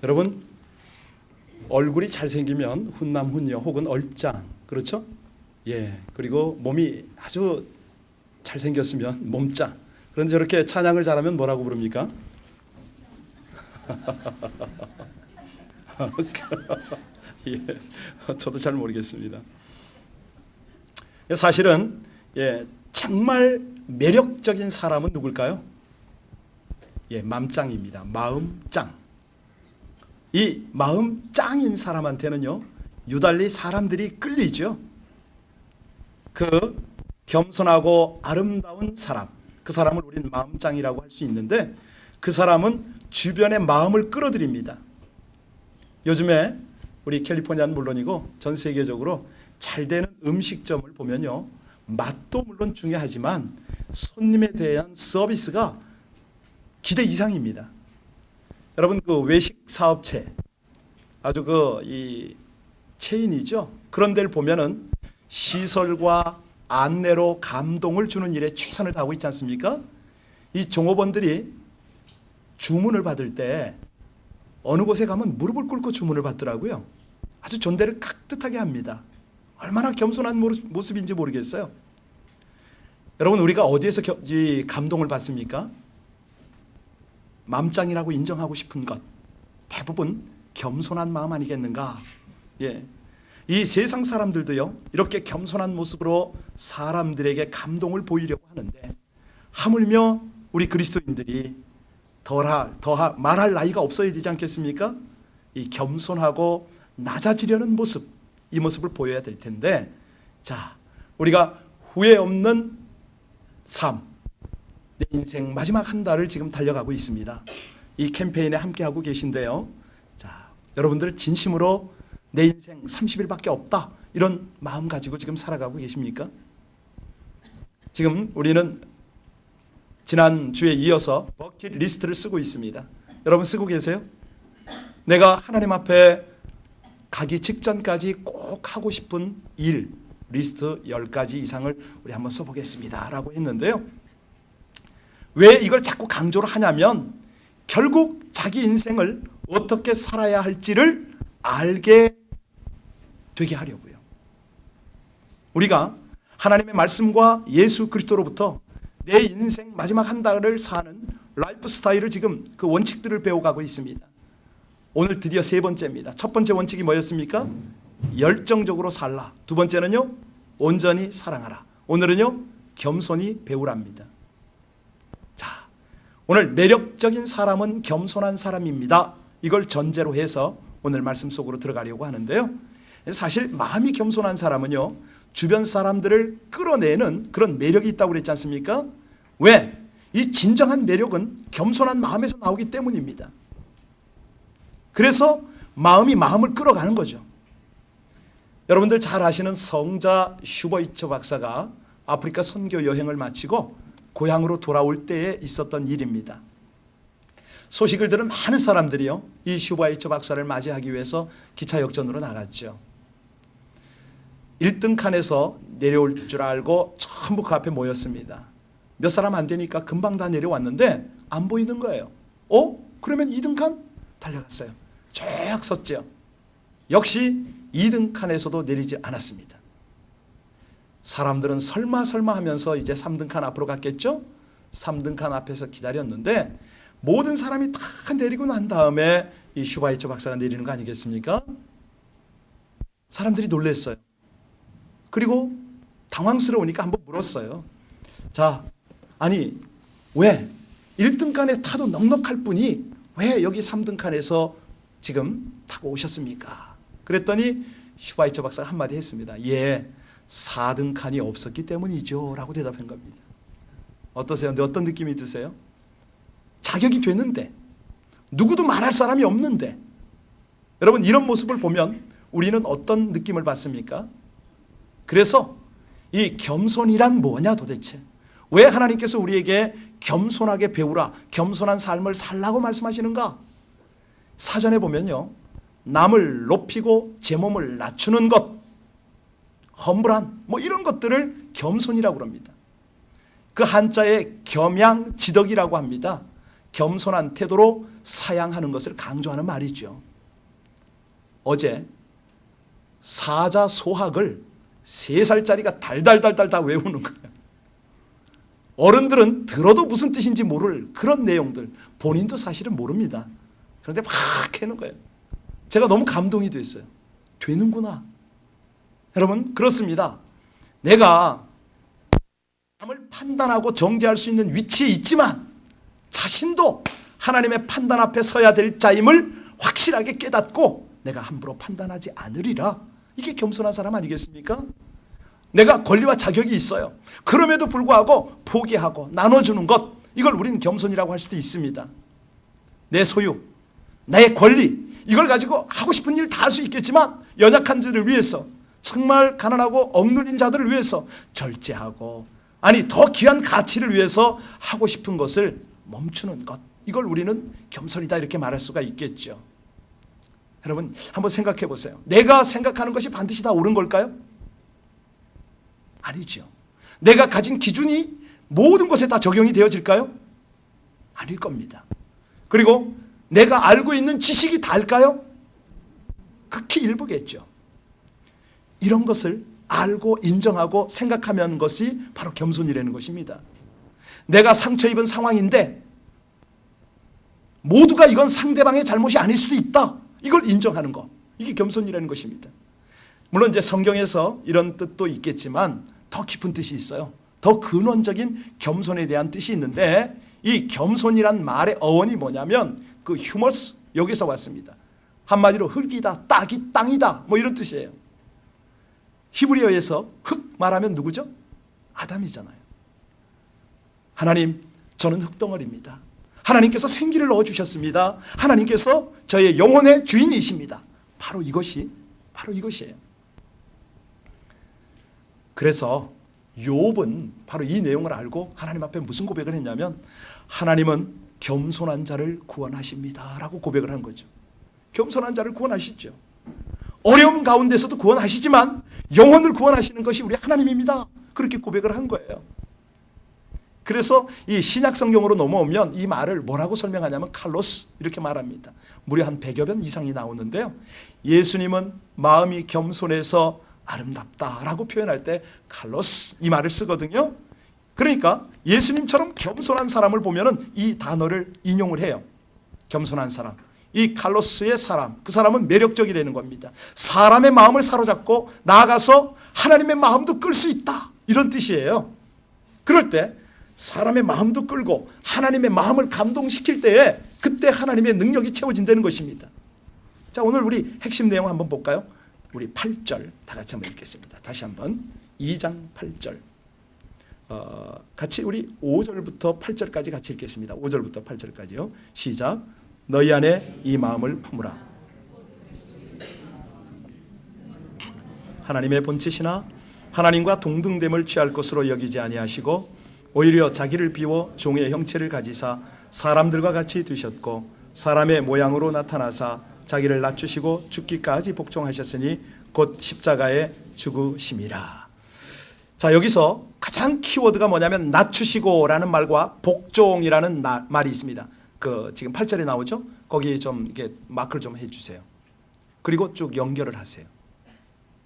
여러분, 얼굴이 잘생기면 훈남 훈녀 혹은 얼짱, 그렇죠? 예. 그리고 몸이 아주 잘생겼으면 몸짱. 그런데 저렇게 찬양을 잘하면 뭐라고 부릅니까? 예, 저도 잘 모르겠습니다. 사실은 정말 매력적인 사람은 누굴까요? 맘짱입니다. 마음짱. 이 마음짱인 사람한테는요, 유달리 사람들이 끌리죠. 그 겸손하고 아름다운 사람, 그 사람을 우리는 마음짱이라고 할 수 있는데, 그 사람은 주변의 마음을 끌어들입니다. 요즘에 우리 캘리포니아는 물론이고 전 세계적으로 잘 되는 음식점을 보면요, 맛도 물론 중요하지만 손님에 대한 서비스가 기대 이상입니다. 여러분, 그 외식 사업체, 아주 이 체인이죠. 그런 데를 보면은 시설과 안내로 감동을 주는 일에 최선을 다하고 있지 않습니까? 이 종업원들이 주문을 받을 때 어느 곳에 가면 무릎을 꿇고 주문을 받더라고요. 아주 존대를 깍듯하게 합니다. 얼마나 겸손한 모습인지 모르겠어요. 여러분, 우리가 어디에서 감동을 받습니까? 맘짱이라고 인정하고 싶은 것, 대부분 겸손한 마음 아니겠는가? 이 세상 사람들도요, 이렇게 겸손한 모습으로 사람들에게 감동을 보이려고 하는데, 하물며 우리 그리스도인들이 말할 나이가 없어야 되지 않겠습니까? 이 겸손하고 낮아지려는 모습, 이 모습을 보여야 될 텐데, 자, 우리가 후회 없는 삶, 내 인생 마지막 한 달을 지금 달려가고 있습니다. 이 캠페인에 함께하고 계신데요. 자, 여러분들 진심으로 내 인생 30일밖에 없다, 이런 마음 가지고 지금 살아가고 계십니까? 지금 우리는 지난주에 이어서 버킷리스트를 쓰고 있습니다. 여러분 쓰고 계세요? 내가 하나님 앞에 가기 직전까지 꼭 하고 싶은 일 리스트 10가지 이상을 우리 한번 써보겠습니다 라고 했는데요. 왜 이걸 자꾸 강조를 하냐면, 결국 자기 인생을 어떻게 살아야 할지를 알게 되게 하려고요. 우리가 하나님의 말씀과 예수 그리스도로부터 내 인생 마지막 한 달을 사는 라이프 스타일을 지금 그 원칙들을 배워가고 있습니다. 오늘 드디어 세 번째입니다. 첫 번째 원칙이 뭐였습니까? 열정적으로 살라. 두 번째는요, 온전히 사랑하라. 오늘은요, 겸손히 배우랍니다. 자, 오늘 매력적인 사람은 겸손한 사람입니다. 이걸 전제로 해서 오늘 말씀 속으로 들어가려고 하는데요. 사실 마음이 겸손한 사람은요, 주변 사람들을 끌어내는 그런 매력이 있다고 그랬지 않습니까? 왜? 이 진정한 매력은 겸손한 마음에서 나오기 때문입니다. 그래서 마음이 마음을 끌어가는 거죠. 여러분들 잘 아시는 성자 슈버이처 박사가 아프리카 선교 여행을 마치고 고향으로 돌아올 때에 있었던 일입니다. 소식을 들은 많은 사람들이요, 이 슈버이처 박사를 맞이하기 위해서 기차 역전으로 나갔죠. 1등 칸에서 내려올 줄 알고 전부 그 앞에 모였습니다. 몇 사람 안 되니까 금방 다 내려왔는데 안 보이는 거예요. 그러면 2등 칸? 달려갔어요. 쭉 섰죠. 역시 2등 칸에서도 내리지 않았습니다. 사람들은 설마 하면서 이제 3등 칸 앞으로 갔겠죠? 3등 칸 앞에서 기다렸는데 모든 사람이 다 내리고 난 다음에 이 슈바이처 박사가 내리는 거 아니겠습니까? 사람들이 놀랐어요. 그리고 당황스러우니까 한번 물었어요. 자, 아니 왜 1등 칸에 타도 넉넉할 분이 왜 여기 3등 칸에서 지금 타고 오셨습니까? 그랬더니 슈바이처 박사가 한마디 했습니다. 4등 칸이 없었기 때문이죠 라고 대답한 겁니다. 어떠세요? 근데 어떤 느낌이 드세요? 자격이 되는데, 누구도 말할 사람이 없는데, 여러분 이런 모습을 보면 우리는 어떤 느낌을 받습니까? 그래서 이 겸손이란 뭐냐 도대체? 왜 하나님께서 우리에게 겸손하게 배우라, 겸손한 삶을 살라고 말씀하시는가? 사전에 보면요, 남을 높이고 제 몸을 낮추는 것, 험불한 이런 것들을 겸손이라고 합니다. 그 한자에 겸양지덕이라고 합니다. 겸손한 태도로 사양하는 것을 강조하는 말이죠. 어제 사자소학을 3살짜리가 달달달달 다 외우는 거예요. 어른들은 들어도 무슨 뜻인지 모를 그런 내용들, 본인도 사실은 모릅니다. 그런데 막 해는 거예요. 제가 너무 감동이 됐어요. 되는구나. 여러분, 그렇습니다. 내가 남을 판단하고 정죄할 수 있는 위치에 있지만 자신도 하나님의 판단 앞에 서야 될 자임을 확실하게 깨닫고 내가 함부로 판단하지 않으리라. 이게 겸손한 사람 아니겠습니까? 내가 권리와 자격이 있어요. 그럼에도 불구하고 포기하고 나눠주는 것, 이걸 우리는 겸손이라고 할 수도 있습니다. 내 소유, 나의 권리, 이걸 가지고 하고 싶은 일 다 할 수 있겠지만 연약한 자들을 위해서, 정말 가난하고 억눌린 자들을 위해서 절제하고, 아니 더 귀한 가치를 위해서 하고 싶은 것을 멈추는 것, 이걸 우리는 겸손이다 이렇게 말할 수가 있겠죠. 여러분, 한번 생각해 보세요. 내가 생각하는 것이 반드시 다 옳은 걸까요? 아니죠. 내가 가진 기준이 모든 것에 다 적용이 되어질까요? 아닐 겁니다. 그리고 내가 알고 있는 지식이 다일까요? 극히 일부겠죠. 이런 것을 알고 인정하고 생각하면 것이 바로 겸손이라는 것입니다. 내가 상처 입은 상황인데 모두가 이건 상대방의 잘못이 아닐 수도 있다. 이걸 인정하는 것. 이게 겸손이라는 것입니다. 물론 이제 성경에서 이런 뜻도 있겠지만 더 깊은 뜻이 있어요. 더 근원적인 겸손에 대한 뜻이 있는데, 이 겸손이란 말의 어원이 뭐냐면 그 휴머스, 여기서 왔습니다. 한마디로 흙이다, 딱이 땅이다, 뭐 이런 뜻이에요. 히브리어에서 흙 말하면 누구죠? 아담이잖아요. 하나님, 저는 흙덩어리입니다. 하나님께서 생기를 넣어주셨습니다. 하나님께서 저의 영혼의 주인이십니다. 바로 이것이에요. 그래서 욥은 바로 이 내용을 알고 하나님 앞에 무슨 고백을 했냐면, 하나님은 겸손한 자를 구원하십니다 라고 고백을 한 거죠. 겸손한 자를 구원하시죠. 어려움 가운데서도 구원하시지만 영혼을 구원하시는 것이 우리 하나님입니다. 그렇게 고백을 한 거예요. 그래서 이 신약 성경으로 넘어오면 이 말을 뭐라고 설명하냐면 칼로스, 이렇게 말합니다. 무려 한 100여 번 이상이 나오는데요. 예수님은 마음이 겸손해서 아름답다라고 표현할 때 칼로스, 이 말을 쓰거든요. 그러니까 예수님처럼 겸손한 사람을 보면은 이 단어를 인용을 해요. 겸손한 사람, 이 칼로스의 사람, 그 사람은 매력적이라는 겁니다. 사람의 마음을 사로잡고 나아가서 하나님의 마음도 끌 수 있다, 이런 뜻이에요. 그럴 때 사람의 마음도 끌고 하나님의 마음을 감동시킬 때에 그때 하나님의 능력이 채워진다는 것입니다. 자, 오늘 우리 핵심 내용 한번 볼까요? 우리 8절 다 같이 한번 읽겠습니다. 다시 한번 2장 8절 같이 우리 5절부터 8절까지 같이 읽겠습니다. 5절부터 8절까지요. 시작. 너희 안에 이 마음을 품으라. 하나님의 본체시나 하나님과 동등됨을 취할 것으로 여기지 아니하시고 오히려 자기를 비워 종의 형체를 가지사 사람들과 같이 되셨고 사람의 모양으로 나타나사 자기를 낮추시고 죽기까지 복종하셨으니 곧 십자가에 죽으심이라. 자, 여기서 가장 키워드가 뭐냐면 낮추시고라는 말과 복종이라는 말이 있습니다. 그 지금 8절에 나오죠? 거기 좀 이렇게 마크를 좀 해주세요. 그리고 쭉 연결을 하세요.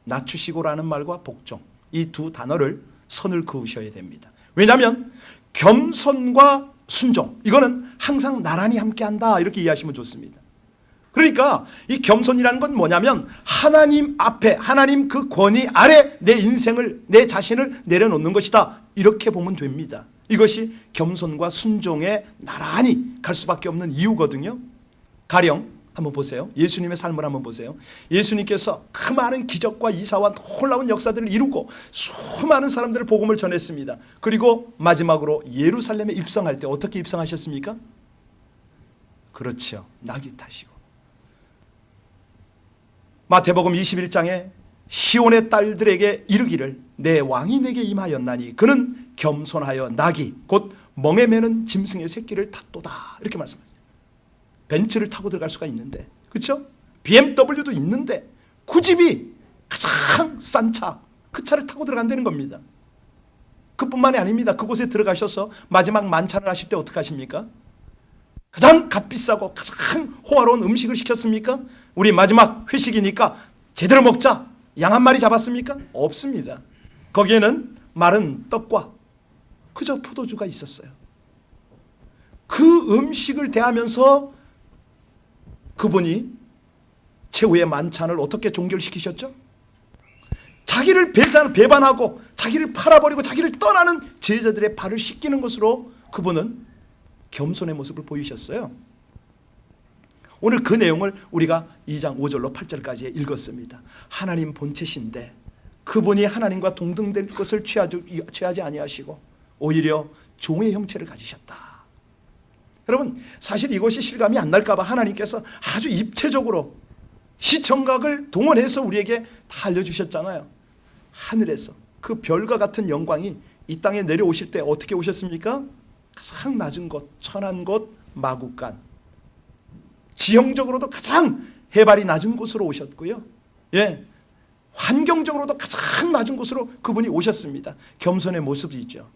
낮추시고라는 말과 복종, 이 두 단어를 선을 그으셔야 됩니다. 왜냐하면 겸손과 순종, 이거는 항상 나란히 함께한다, 이렇게 이해하시면 좋습니다. 그러니까 이 겸손이라는 건 뭐냐면 하나님 앞에, 하나님 그 권위 아래 내 인생을, 내 자신을 내려놓는 것이다, 이렇게 보면 됩니다. 이것이 겸손과 순종에 나란히 갈 수밖에 없는 이유거든요. 가령 한번 보세요. 예수님의 삶을 한번 보세요. 예수님께서 그 많은 기적과 이사와 놀라운 역사들을 이루고 수많은 사람들을 복음을 전했습니다. 그리고 마지막으로 예루살렘에 입성할 때 어떻게 입성하셨습니까? 그렇죠. 나귀 타시고. 마태복음 21장에 시온의 딸들에게 이르기를 내 왕이 내게 임하였나니 그는 겸손하여 나귀 곧 멍에 매는 짐승의 새끼를 탔도다, 이렇게 말씀하세요. 벤츠를 타고 들어갈 수가 있는데, 그렇죠? BMW도 있는데 그 집이 가장 싼 차, 그 차를 타고 들어간다는 겁니다. 그뿐만이 아닙니다. 그곳에 들어가셔서 마지막 만찬을 하실 때 어떻게 하십니까? 가장 값비싸고 가장 호화로운 음식을 시켰습니까? 우리 마지막 회식이니까 제대로 먹자. 양 한 마리 잡았습니까? 없습니다. 거기에는 마른 떡과 그저 포도주가 있었어요. 그 음식을 대하면서 그분이 최후의 만찬을 어떻게 종결시키셨죠? 자기를 배반하고 자기를 팔아버리고 자기를 떠나는 제자들의 발을 씻기는 것으로 그분은 겸손의 모습을 보이셨어요. 오늘 그 내용을 우리가 2장 5절로 8절까지 읽었습니다. 하나님 본체신데 그분이 하나님과 동등될 것을 취하지 아니하시고 오히려 종의 형체를 가지셨다. 여러분, 사실 이것이 실감이 안 날까 봐 하나님께서 아주 입체적으로 시청각을 동원해서 우리에게 다 알려주셨잖아요. 하늘에서 그 별과 같은 영광이 이 땅에 내려오실 때 어떻게 오셨습니까? 가장 낮은 곳, 천한 곳, 마국간, 지형적으로도 가장 해발이 낮은 곳으로 오셨고요. 예, 환경적으로도 가장 낮은 곳으로 그분이 오셨습니다. 겸손의 모습이죠.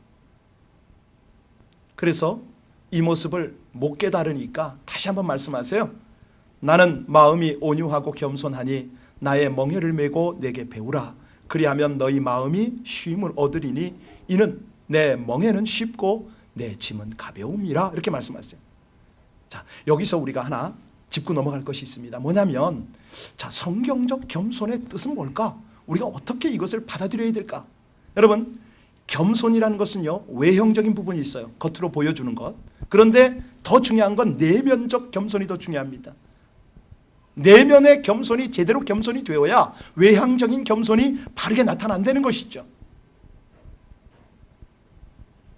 그래서 이 모습을 못 깨달으니까 다시 한번 말씀하세요. 나는 마음이 온유하고 겸손하니 나의 멍에를 메고 내게 배우라. 그리하면 너희 마음이 쉼을 얻으리니 이는 내 멍에는 쉽고 내 짐은 가벼움이라. 이렇게 말씀하세요. 자, 여기서 우리가 하나 짚고 넘어갈 것이 있습니다. 뭐냐면, 자, 성경적 겸손의 뜻은 뭘까? 우리가 어떻게 이것을 받아들여야 될까? 여러분, 겸손이라는 것은요, 외형적인 부분이 있어요. 겉으로 보여주는 것. 그런데 더 중요한 건 내면적 겸손이 더 중요합니다. 내면의 겸손이 제대로 겸손이 되어야 외향적인 겸손이 바르게 나타난다는 것이죠.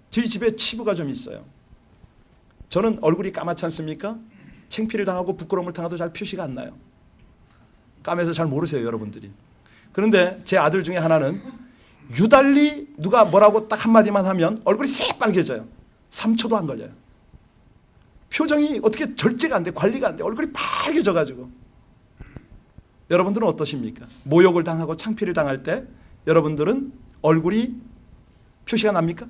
저희 집에 치부가 좀 있어요. 저는 얼굴이 까맣지 않습니까? 창피를 당하고 부끄러움을 당해도 잘 표시가 안 나요. 까매서 잘 모르세요, 여러분들이. 그런데 제 아들 중에 하나는 유달리 누가 뭐라고 딱 한마디만 하면 얼굴이 새빨개져요. 3초도 안 걸려요. 표정이 어떻게 절제가 안 돼, 관리가 안 돼. 얼굴이 빨개져가지고. 여러분들은 어떠십니까? 모욕을 당하고 창피를 당할 때 여러분들은 얼굴이 표시가 납니까?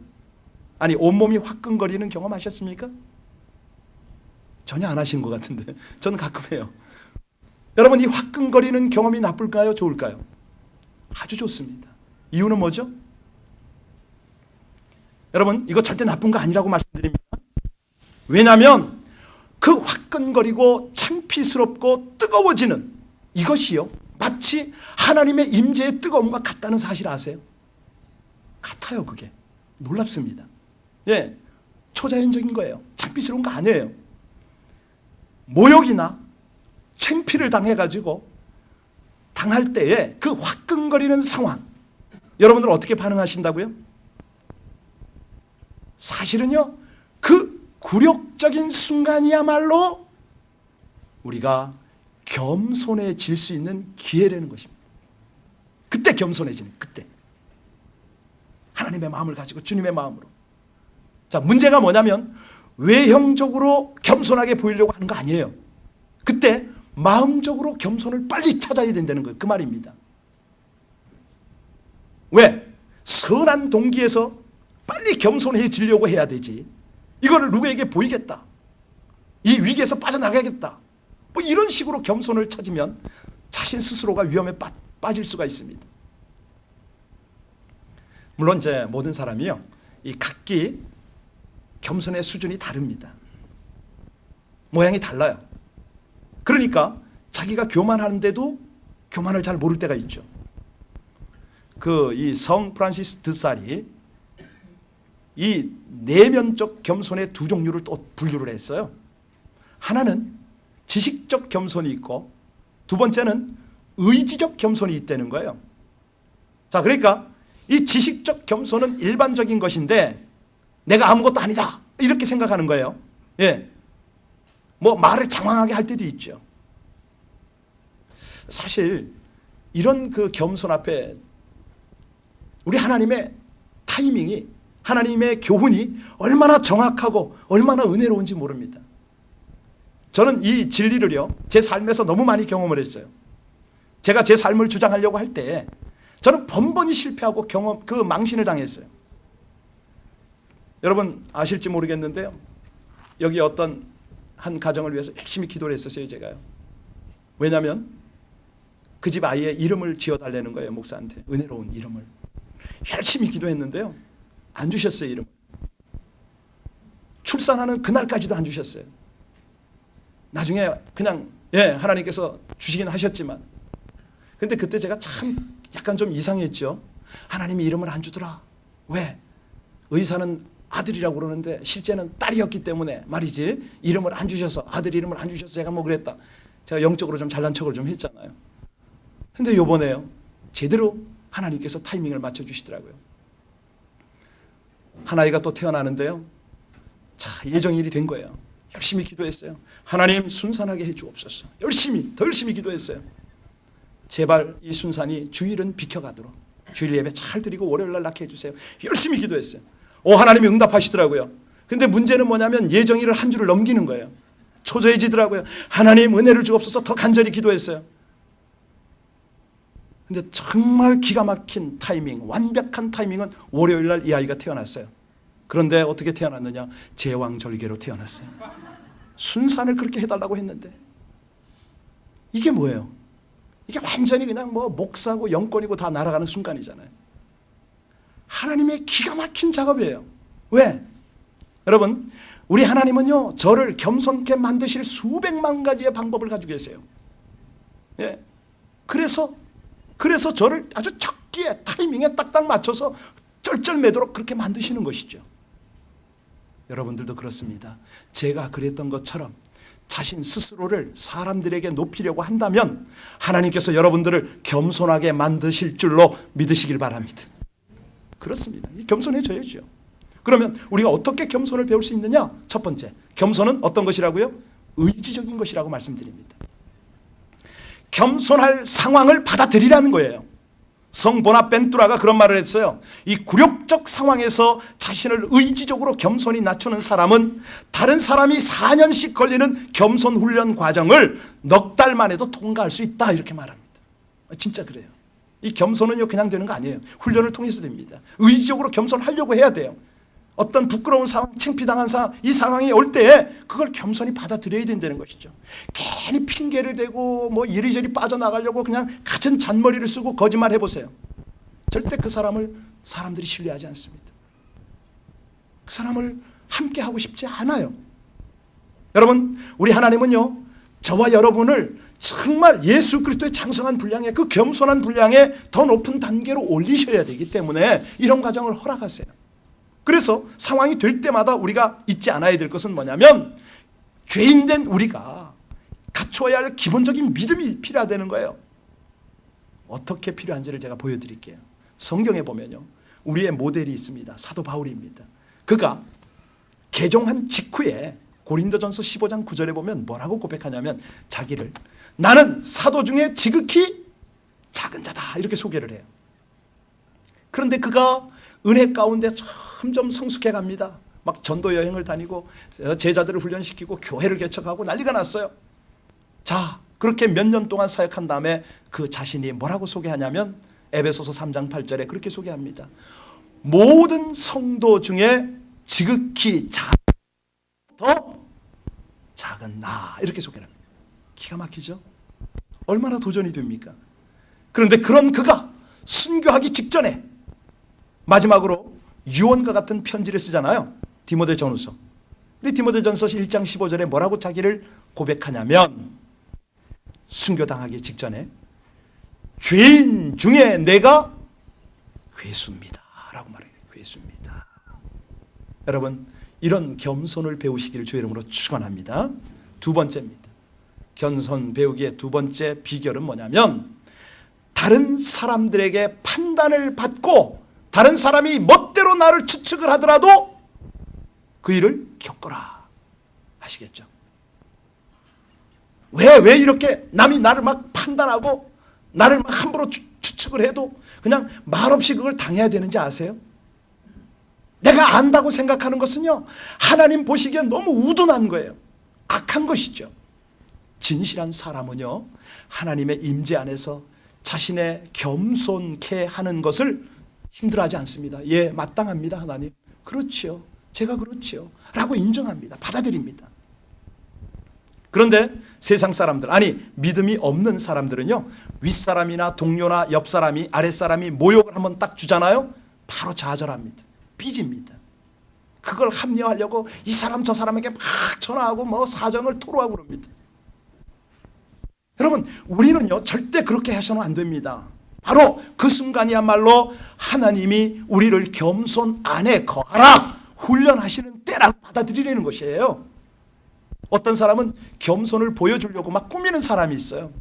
아니, 온몸이 화끈거리는 경험하셨습니까? 전혀 안 하신 것 같은데 저는 가끔 해요. 여러분, 이 화끈거리는 경험이 나쁠까요? 좋을까요? 아주 좋습니다. 이유는 뭐죠? 여러분, 이거 절대 나쁜 거 아니라고 말씀드립니다. 왜냐하면 그 화끈거리고 창피스럽고 뜨거워지는 이것이요, 마치 하나님의 임재의 뜨거움과 같다는 사실 아세요? 같아요. 그게 놀랍습니다. 예, 초자연적인 거예요. 창피스러운 거 아니에요. 모욕이나 창피를 당해가지고 당할 때에 그 화끈거리는 상황, 여러분들은 어떻게 반응하신다고요? 사실은요, 그 굴욕적인 순간이야말로 우리가 겸손해질 수 있는 기회라는 것입니다. 그때 겸손해지는, 그때 하나님의 마음을 가지고 주님의 마음으로. 자, 문제가 뭐냐면 외형적으로 겸손하게 보이려고 하는 거 아니에요. 그때 마음적으로 겸손을 빨리 찾아야 된다는 거예요. 그 말입니다. 왜? 선한 동기에서 빨리 겸손해지려고 해야 되지. 이거를 누구에게 보이겠다, 이 위기에서 빠져나가겠다, 뭐 이런 식으로 겸손을 찾으면 자신 스스로가 위험에 빠질 수가 있습니다. 물론 이제 모든 사람이요, 이 각기 겸손의 수준이 다릅니다. 모양이 달라요. 그러니까 자기가 교만하는데도 교만을 잘 모를 때가 있죠. 이 성 프란시스 드살이 이 내면적 겸손의 두 종류를 또 분류를 했어요. 하나는 지식적 겸손이 있고 두 번째는 의지적 겸손이 있다는 거예요. 자, 그러니까 이 지식적 겸손은 일반적인 것인데 내가 아무것도 아니다 이렇게 생각하는 거예요. 예, 뭐 말을 장황하게 할 때도 있죠. 사실 이런 그 겸손 앞에 우리 하나님의 타이밍이, 하나님의 교훈이 얼마나 정확하고 얼마나 은혜로운지 모릅니다. 저는 이 진리를요, 제 삶에서 너무 많이 경험을 했어요. 제가 제 삶을 주장하려고 할 때 저는 번번이 실패하고 그 망신을 당했어요. 여러분 아실지 모르겠는데요, 여기 어떤 한 가정을 위해서 열심히 기도를 했었어요, 제가요. 왜냐하면 그 집 아이의 이름을 지어달라는 거예요, 목사한테. 은혜로운 이름을. 열심히 기도했는데요, 안 주셨어요, 이름을. 출산하는 그날까지도 안 주셨어요. 나중에 그냥 하나님께서 주시긴 하셨지만, 근데 그때 제가 참 약간 좀 이상했죠. 하나님이 이름을 안 주더라. 왜? 의사는 아들이라고 그러는데 실제는 딸이었기 때문에 말이지, 이름을 안 주셔서, 아들 이름을 안 주셔서 제가 뭐 그랬다. 제가 영적으로 좀 잘난 척을 좀 했잖아요. 근데 요번에요, 제대로 하나님께서 타이밍을 맞춰주시더라고요. 한 아이가 또 태어나는데요, 자, 예정일이 된 거예요. 열심히 기도했어요. 하나님 순산하게 해주옵소서. 더 열심히 기도했어요. 제발 이 순산이 주일은 비켜가도록, 주일 예배 잘 드리고 월요일날 낳게 해주세요. 열심히 기도했어요. 하나님이 응답하시더라고요. 근데 문제는 뭐냐면 예정일을 한 주를 넘기는 거예요. 초조해지더라고요. 하나님 은혜를 주옵소서. 더 간절히 기도했어요. 근데 정말 기가 막힌 타이밍, 완벽한 타이밍은 월요일날 이 아이가 태어났어요. 그런데 어떻게 태어났느냐? 제왕절개로 태어났어요. 순산을 그렇게 해달라고 했는데, 이게 뭐예요? 이게 완전히 그냥 뭐 목사고 영권이고 다 날아가는 순간이잖아요. 하나님의 기가 막힌 작업이에요. 왜? 여러분, 우리 하나님은요, 저를 겸손케 만드실 수백만 가지의 방법을 가지고 계세요. 예. 그래서 저를 아주 적기에, 타이밍에 딱딱 맞춰서 쩔쩔매도록 그렇게 만드시는 것이죠. 여러분들도 그렇습니다. 제가 그랬던 것처럼 자신 스스로를 사람들에게 높이려고 한다면 하나님께서 여러분들을 겸손하게 만드실 줄로 믿으시길 바랍니다. 그렇습니다. 겸손해져야죠. 그러면 우리가 어떻게 겸손을 배울 수 있느냐? 첫 번째, 겸손은 어떤 것이라고요? 의지적인 것이라고 말씀드립니다. 겸손할 상황을 받아들이라는 거예요. 성 보나벤투라가 그런 말을 했어요. 이 굴욕적 상황에서 자신을 의지적으로 겸손히 낮추는 사람은 다른 사람이 4년씩 걸리는 겸손 훈련 과정을 넉 달만 해도 통과할 수 있다, 이렇게 말합니다. 진짜 그래요. 이 겸손은요, 그냥 되는 거 아니에요. 훈련을 통해서 됩니다. 의지적으로 겸손하려고 해야 돼요. 어떤 부끄러운 상황, 창피당한 상황, 이 상황이 올 때 그걸 겸손히 받아들여야 된다는 것이죠. 괜히 핑계를 대고 뭐 이리저리 빠져나가려고 그냥 갖은 잔머리를 쓰고 거짓말 해보세요. 절대 그 사람을 사람들이 신뢰하지 않습니다. 그 사람을 함께 하고 싶지 않아요. 여러분, 우리 하나님은요, 저와 여러분을 정말 예수 그리스도의 장성한 분량에, 그 겸손한 분량에 더 높은 단계로 올리셔야 되기 때문에 이런 과정을 허락하세요. 그래서 상황이 될 때마다 우리가 잊지 않아야 될 것은 뭐냐면, 죄인된 우리가 갖추어야 할 기본적인 믿음이 필요하다는 거예요. 어떻게 필요한지를 제가 보여드릴게요. 성경에 보면요, 우리의 모델이 있습니다. 사도 바울입니다. 그가 개종한 직후에 고린도전서 15장 9절에 보면 뭐라고 고백하냐면, 자기를 나는 사도 중에 지극히 작은 자다, 이렇게 소개를 해요. 그런데 그가 은혜 가운데 점점 성숙해 갑니다. 막 전도 여행을 다니고 제자들을 훈련시키고 교회를 개척하고 난리가 났어요. 자, 그렇게 몇 년 동안 사역한 다음에 그 자신이 뭐라고 소개하냐면, 에베소서 3장 8절에 그렇게 소개합니다. 모든 성도 중에 지극히 더 작은 나, 이렇게 소개를 합니다. 기가 막히죠? 얼마나 도전이 됩니까? 그런데 그런 그가 순교하기 직전에 마지막으로 유언과 같은 편지를 쓰잖아요. 디모데전서. 근데 디모데전서 1장 15절에 뭐라고 자기를 고백하냐면, 순교당하기 직전에 죄인 중에 내가 괴수입니다 라고 말해요. 괴수입니다. 여러분, 이런 겸손을 배우시기를 주의 이름으로 축원합니다. 두 번째입니다. 겸손 배우기의 두 번째 비결은 뭐냐면, 다른 사람들에게 판단을 받고 다른 사람이 멋대로 나를 추측을 하더라도 그 일을 겪어라. 아시겠죠? 왜 이렇게 남이 나를 막 판단하고 나를 막 함부로 추측을 해도 그냥 말없이 그걸 당해야 되는지 아세요? 내가 안다고 생각하는 것은요, 하나님 보시기엔 너무 우둔한 거예요. 악한 것이죠. 진실한 사람은요, 하나님의 임재 안에서 자신의 겸손케 하는 것을 힘들어하지 않습니다. 예, 마땅합니다, 하나님. 그렇지요. 제가 그렇지요. 라고 인정합니다. 받아들입니다. 그런데 세상 사람들, 아니 믿음이 없는 사람들은요, 윗사람이나 동료나 옆사람이 아랫사람이 모욕을 한번 딱 주잖아요, 바로 좌절합니다. 삐집니다. 그걸 합리화하려고 이 사람 저 사람에게 막 전화하고 뭐 사정을 토로하고 그럽니다. 여러분, 우리는요 절대 그렇게 해서는 안 됩니다. 바로 그 순간이야말로 하나님이 우리를 겸손 안에 거하라 훈련하시는 때라고 받아들이려는 것이에요. 어떤 사람은 겸손을 보여주려고 막 꾸미는 사람이 있어요.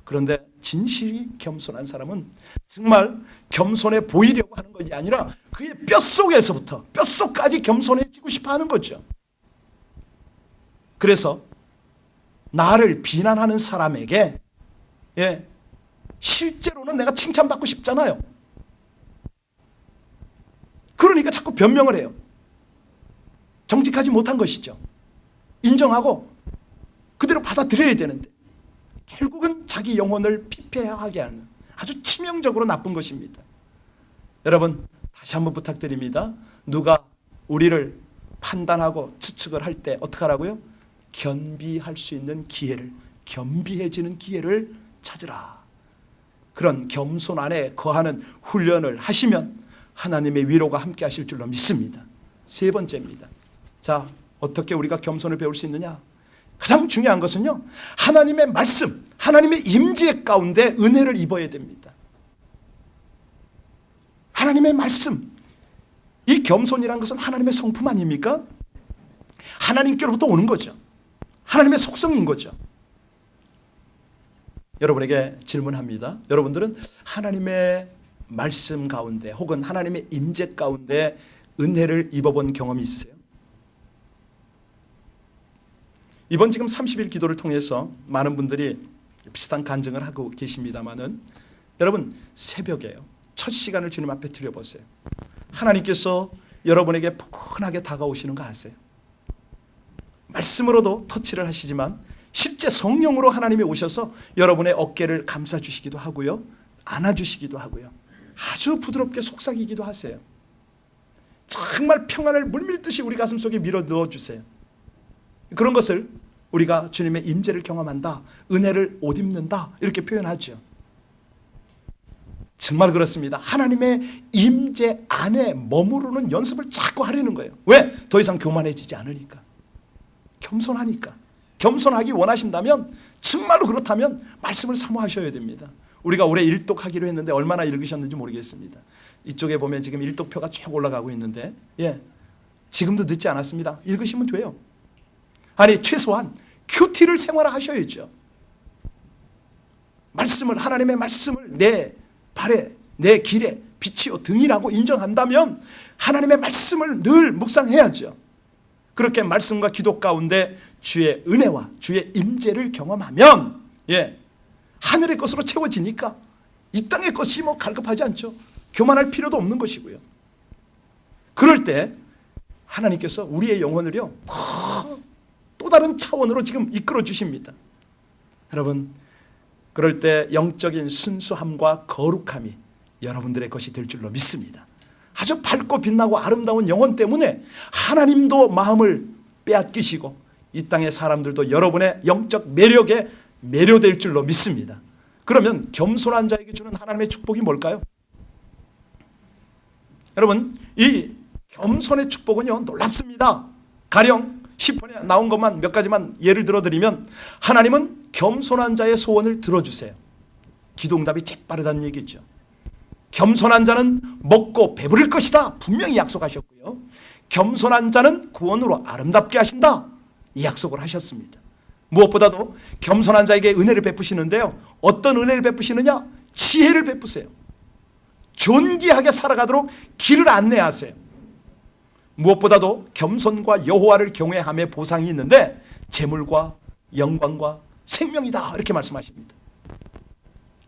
그런데 진실이 겸손한 사람은 정말 겸손해 보이려고 하는 것이 아니라 그의 뼛속에서부터 뼛속까지 겸손해지고 싶어 하는 거죠. 그래서 나를 비난하는 사람에게 실제로는 내가 칭찬받고 싶잖아요. 그러니까 자꾸 변명을 해요. 정직하지 못한 것이죠. 인정하고 그대로 받아들여야 되는데 결국은 자기 영혼을 피폐하게 하는 아주 치명적으로 나쁜 것입니다. 여러분, 다시 한번 부탁드립니다. 누가 우리를 판단하고 추측을 할 때 어떻게 하라고요? 겸비할 수 있는 기회를, 겸비해지는 기회를 찾으라. 그런 겸손 안에 거하는 훈련을 하시면 하나님의 위로가 함께 하실 줄로 믿습니다. 세 번째입니다. 자, 어떻게 우리가 겸손을 배울 수 있느냐? 가장 중요한 것은요, 하나님의 말씀, 하나님의 임재 가운데 은혜를 입어야 됩니다. 하나님의 말씀, 이 겸손이라는 것은 하나님의 성품 아닙니까? 하나님께로부터 오는 거죠. 하나님의 속성인 거죠. 여러분에게 질문합니다. 여러분들은 하나님의 말씀 가운데 혹은 하나님의 임재 가운데 은혜를 입어본 경험이 있으세요? 이번 지금 30일 기도를 통해서 많은 분들이 비슷한 간증을 하고 계십니다마는 여러분, 새벽에요, 첫 시간을 주님 앞에 드려보세요. 하나님께서 여러분에게 포근하게 다가오시는 거 아세요? 말씀으로도 터치를 하시지만 실제 성령으로 하나님이 오셔서 여러분의 어깨를 감싸주시기도 하고요, 안아주시기도 하고요, 아주 부드럽게 속삭이기도 하세요. 정말 평안을 물밀듯이 우리 가슴 속에 밀어 넣어주세요. 그런 것을 우리가 주님의 임재를 경험한다, 은혜를 옷 입는다, 이렇게 표현하죠. 정말 그렇습니다. 하나님의 임재 안에 머무르는 연습을 자꾸 하려는 거예요. 왜? 더 이상 교만해지지 않으니까. 겸손하니까. 겸손하기 원하신다면, 정말로 그렇다면 말씀을 사모하셔야 됩니다. 우리가 올해 일독하기로 했는데 얼마나 읽으셨는지 모르겠습니다. 이쪽에 보면 지금 일독표가 쭉 올라가고 있는데, 지금도 늦지 않았습니다. 읽으시면 돼요. 아니, 최소한 큐티를 생활화하셔야죠. 말씀을, 하나님의 말씀을 내 발에, 내 길에 빛이요 등이라고 인정한다면 하나님의 말씀을 늘 묵상해야죠. 그렇게 말씀과 기도 가운데 주의 은혜와 주의 임재를 경험하면 하늘의 것으로 채워지니까 이 땅의 것이 뭐 갈급하지 않죠. 교만할 필요도 없는 것이고요. 그럴 때 하나님께서 우리의 영혼을요 또 다른 차원으로 지금 이끌어 주십니다. 여러분, 그럴 때 영적인 순수함과 거룩함이 여러분들의 것이 될 줄로 믿습니다. 아주 밝고 빛나고 아름다운 영혼 때문에 하나님도 마음을 빼앗기시고 이 땅의 사람들도 여러분의 영적 매력에 매료될 줄로 믿습니다. 그러면 겸손한 자에게 주는 하나님의 축복이 뭘까요? 여러분, 이 겸손의 축복은요 놀랍습니다. 가령 시편에 나온 것만 몇 가지만 예를 들어드리면, 하나님은 겸손한 자의 소원을 들어주세요. 기도응답이 재빠르다는 얘기죠. 겸손한 자는 먹고 배부를 것이다 분명히 약속하셨고요, 겸손한 자는 구원으로 아름답게 하신다 이 약속을 하셨습니다. 무엇보다도 겸손한 자에게 은혜를 베푸시는데요, 어떤 은혜를 베푸시느냐? 지혜를 베푸세요. 존귀하게 살아가도록 길을 안내하세요. 무엇보다도 겸손과 여호와를 경외함의 보상이 있는데 재물과 영광과 생명이다 이렇게 말씀하십니다.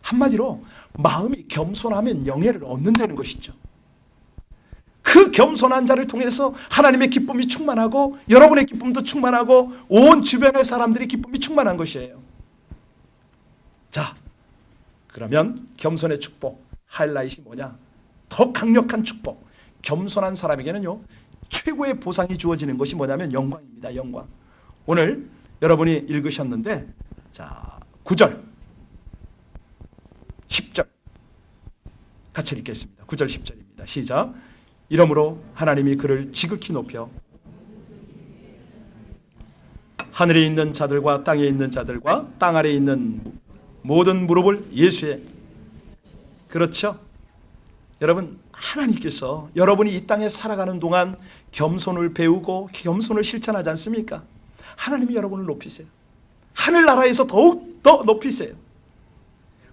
한마디로 마음이 겸손하면 영예를 얻는다는 것이죠. 그 겸손한 자를 통해서 하나님의 기쁨이 충만하고 여러분의 기쁨도 충만하고 온 주변의 사람들의 기쁨이 충만한 것이에요. 자, 그러면 겸손의 축복 하이라이트이 뭐냐? 더 강력한 축복. 겸손한 사람에게는요 최고의 보상이 주어지는 것이 뭐냐면 영광입니다. 영광. 오늘 여러분이 읽으셨는데, 자, 9절, 10절 같이 읽겠습니다. 9절 10절입니다. 시작. 이러므로 하나님이 그를 지극히 높여 하늘에 있는 자들과 땅에 있는 자들과 땅 아래에 있는 모든 무릎을 예수의, 그렇죠? 여러분, 하나님께서 여러분이 이 땅에 살아가는 동안 겸손을 배우고 겸손을 실천하지 않습니까? 하나님이 여러분을 높이세요. 하늘나라에서 더욱 더 높이세요.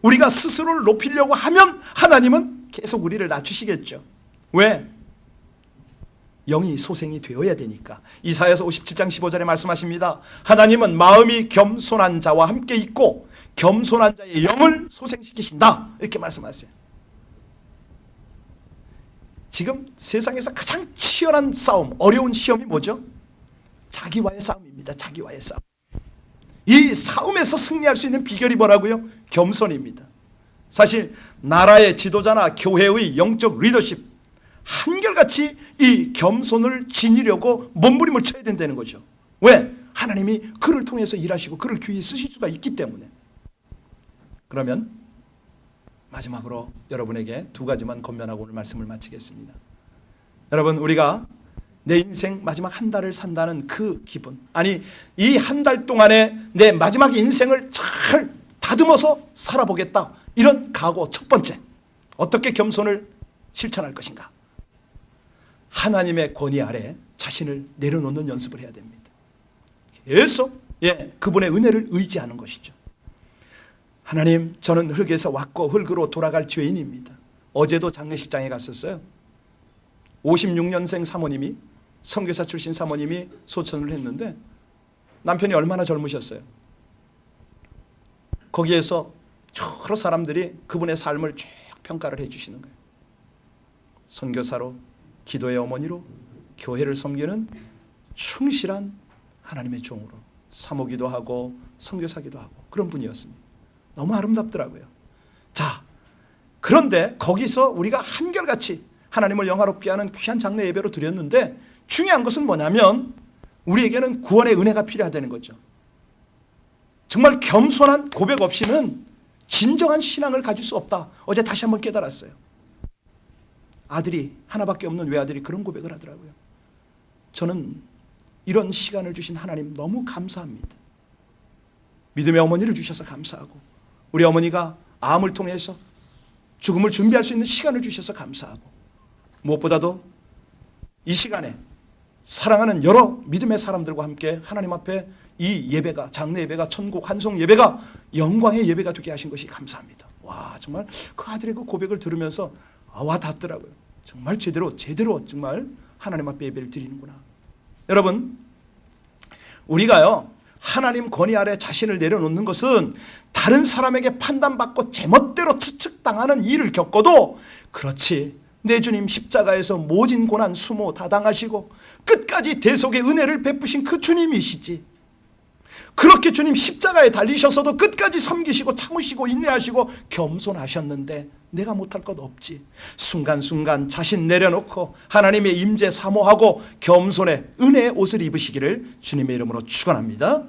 우리가 스스로를 높이려고 하면 하나님은 계속 우리를 낮추시겠죠. 왜? 영이 소생이 되어야 되니까. 이사야서 57장 15절에 말씀하십니다. 하나님은 마음이 겸손한 자와 함께 있고 겸손한 자의 영을 소생시키신다, 이렇게 말씀하세요. 지금 세상에서 가장 치열한 싸움, 어려운 시험이 뭐죠? 자기와의 싸움입니다. 자기와의 싸움. 이 싸움에서 승리할 수 있는 비결이 뭐라고요? 겸손입니다. 사실 나라의 지도자나 교회의 영적 리더십, 한결같이 이 겸손을 지니려고 몸부림을 쳐야 된다는 거죠. 왜? 하나님이 그를 통해서 일하시고 그를 귀히 쓰실 수가 있기 때문에. 그러면 마지막으로 여러분에게 두 가지만 권면하고 오늘 말씀을 마치겠습니다. 여러분, 우리가 내 인생 마지막 한 달을 산다는 그 기분, 아니 이 한 달 동안에 내 마지막 인생을 잘 다듬어서 살아보겠다, 이런 각오. 첫 번째, 어떻게 겸손을 실천할 것인가? 하나님의 권위 아래 자신을 내려놓는 연습을 해야 됩니다. 계속 그분의 은혜를 의지하는 것이죠. 하나님, 저는 흙에서 왔고 흙으로 돌아갈 죄인입니다. 어제도 장례식장에 갔었어요. 56년생 사모님이, 선교사 출신 사모님이 소천을 했는데 남편이 얼마나 젊으셨어요. 거기에서 여러 사람들이 그분의 삶을 쭉 평가를 해 주시는 거예요. 선교사로, 기도의 어머니로, 교회를 섬기는 충실한 하나님의 종으로 사모기도 하고 선교사기도 하고 그런 분이었습니다. 너무 아름답더라고요. 자, 그런데 거기서 우리가 한결같이 하나님을 영화롭게 하는 귀한 장례 예배로 드렸는데 중요한 것은 뭐냐면 우리에게는 구원의 은혜가 필요하다는 거죠. 정말 겸손한 고백 없이는 진정한 신앙을 가질 수 없다. 어제 다시 한번 깨달았어요. 아들이 하나밖에 없는 외아들이 그런 고백을 하더라고요. 저는 이런 시간을 주신 하나님 너무 감사합니다. 믿음의 어머니를 주셔서 감사하고, 우리 어머니가 암을 통해서 죽음을 준비할 수 있는 시간을 주셔서 감사하고, 무엇보다도 이 시간에 사랑하는 여러 믿음의 사람들과 함께 하나님 앞에 이 예배가, 장례 예배가, 천국 환송 예배가 영광의 예배가 되게 하신 것이 감사합니다. 와, 정말 그 아들의 그 고백을 들으면서 와 닿더라고요. 정말 제대로 정말 하나님 앞에 예배를 드리는구나. 여러분, 우리가요 하나님 권위 아래 자신을 내려놓는 것은 다른 사람에게 판단받고 제멋대로 추측당하는 일을 겪어도, 그렇지, 내 주님 십자가에서 모진 고난 수모 다 당하시고 끝까지 대속의 은혜를 베푸신 그 주님이시지. 그렇게 주님 십자가에 달리셔서도 끝까지 섬기시고 참으시고 인내하시고 겸손하셨는데 내가 못할 것 없지. 순간순간 자신 내려놓고 하나님의 임재 사모하고 겸손의 은혜의 옷을 입으시기를 주님의 이름으로 축원합니다.